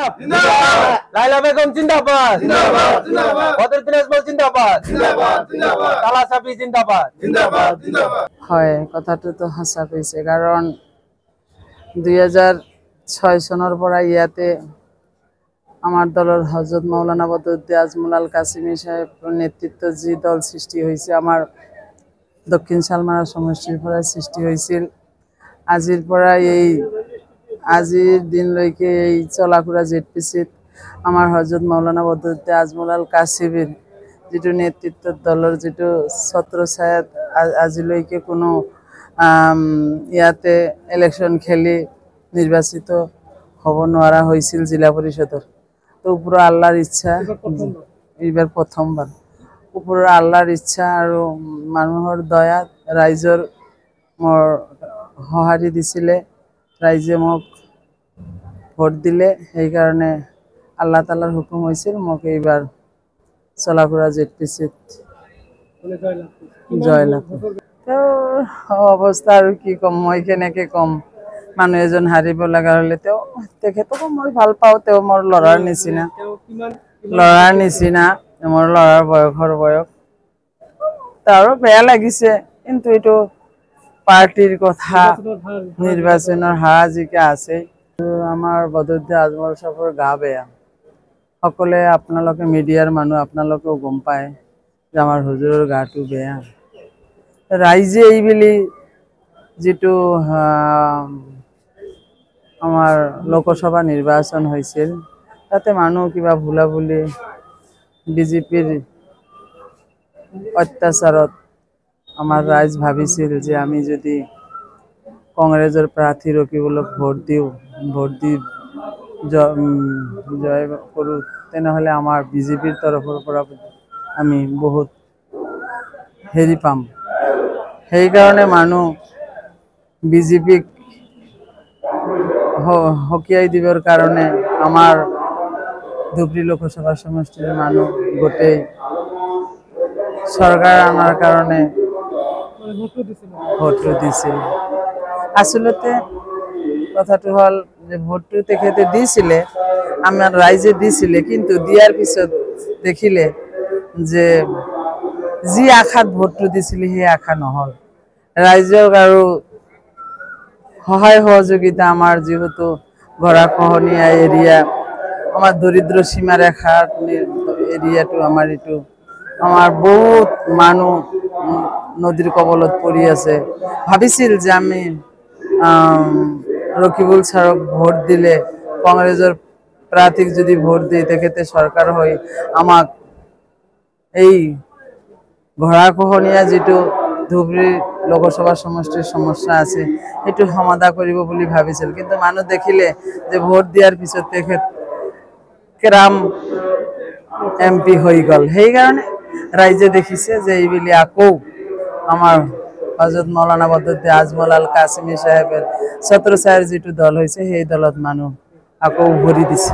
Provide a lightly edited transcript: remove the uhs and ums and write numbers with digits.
ইনকিলাব জিন্দাবাদ, লাইলা বেগম জিন্দাবাদ জিন্দাবাদ জিন্দাবাদ, বদরুদ্দিন আজমল জিন্দাবাদ জিন্দাবাদ জিন্দাবাদ, তালা সাফি জিন্দাবাদ জিন্দাবাদ জিন্দাবাদ। হয় কথাটো তো সঁচা কৈছে, কাৰণ 2006 চনৰ পৰা ইয়াতে আমাৰ দলৰ হজৰত মাওলানা বদৰুদ্দিন আজমল আল কাসিমি সাহেবৰ নেতৃত্বত যি দল সৃষ্টি হৈছে, আমাৰ দক্ষিণ শালমাৰা সমষ্টিৰ পৰা সৃষ্টি হৈছিল। আজিৰ দিনলৈকে এই চলাফুৰা জেডপিচিত আমাৰ হজৰত মাওলানা বদৰুদ্দিন আজমল আল কাসিমিৰ যিটো নেতৃত্বত দলৰ যিটো ছত্ৰছায়াত আজিলৈকে কোনো ইয়াতে ইলেকশ্যন খেলি নিৰ্বাচিত হ'ব নোৱাৰা হৈছিল জিলা পৰিষদৰ। তো ওপৰৰ আল্লাহৰ ইচ্ছা, এইবাৰ প্ৰথমবাৰ ওপৰৰ আল্লাহৰ ইচ্ছা আৰু মানুহৰ দয়াত ৰাইজৰ মোৰ সঁহাৰি দিছিলে, ৰাইজে মোক ভোট দিলে। সেইকাৰণে আল্লাহ তালাৰ হুকুম হৈছিল মোক এইবাৰ চলাফুৰা জেডপিচিত জয়লাভ। তেওঁৰ অৱস্থা আৰু কি ক'ম, মই কেনেকৈ ক'ম। মানুহ এজন হাৰিব লগা হ'লে তেখেতকো মই ভাল পাওঁ। তেওঁ মোৰ ল'ৰাৰ নিচিনা, মোৰ ল'ৰাৰ বয়স। তাৰো বেয়া লাগিছে, কিন্তু এইটো পাৰ্টিৰ কথা, নিৰ্বাচনৰ হাৰা জিকা আছে। আমাৰ বদৰুদ্দিন আজমল সাহেবৰ গা বেয়া। সকলে আপোনালোকে মিডিয়াৰ মানুহ, আপোনালোকেও গম পায় যে আমাৰ হুজুৰৰ গাটো বেয়া। ৰাইজে এইবেলি যিটো আমাৰ লোকসভা নিৰ্বাচন হৈছিল, তাতে মানুহ কিবা ভুলাভুলি বিজেপিৰ অত্যাচাৰত আমাৰ ৰাইজ ভাবিছিল যে আমি যদি কংগ্ৰেছৰ প্ৰাৰ্থী ৰকিবুলক ভোট দি জয় কৰোঁ, তেনেহ'লে আমাৰ বিজেপিৰ তৰফৰ পৰা আমি বহুত হেৰি পাম। সেইকাৰণে মানুহ বিজেপিক সকীয়াই দিবৰ কাৰণে আমাৰ ধুবুৰী লোকসভা সমষ্টিৰ মানুহ গোটেই চৰকাৰ অনাৰ কাৰণে ভোটটো দিছিল। আচলতে কথাটো হ'ল যে ভোটটো তেখেতে দিছিলে, আমাৰ ৰাইজে দিছিলে, কিন্তু দিয়াৰ পিছত দেখিলে যে যি আশাত ভোটটো দিছিলে সেই আশা নহ'ল। ৰাইজক আৰু সহায় সহযোগিতা, আমাৰ যিহেতু গৰাখহনীয়া এৰিয়া, আমাৰ দৰিদ্ৰ সীমাৰেখাৰ এৰিয়াটো, আমাৰ বহুত মানুহ নদীৰ কবলত পৰি আছে। ভাবিছিল যে আমি ৰকিবুল ছাৰক ভোট দিলে, কংগ্ৰেছৰ প্ৰাৰ্থীক যদি ভোট দিয়ে, তেখেতে চৰকাৰ হৈ আমাক এই গৰাখহনীয়া যিটো ধুবুৰী লোকসভা সমষ্টিৰ সমস্যা আছে সেইটো সমাধান কৰিব বুলি ভাবিছিল। কিন্তু মানুহ দেখিলে যে ভোট দিয়াৰ পিছত তেখেত কেৰাম MP হৈ গ'ল। সেইকাৰণে ৰাইজে দেখিছে যে এইবেলি আকৌ আমাৰ হজৰত মাওলানা বদৰুদ্দিন আজমল আল কাসিমি সাহেবেৰ ছত্ৰছায়াৰ যিটো দল হৈছে, সেই দলত মানুহ আকৌ উভতি দিছে।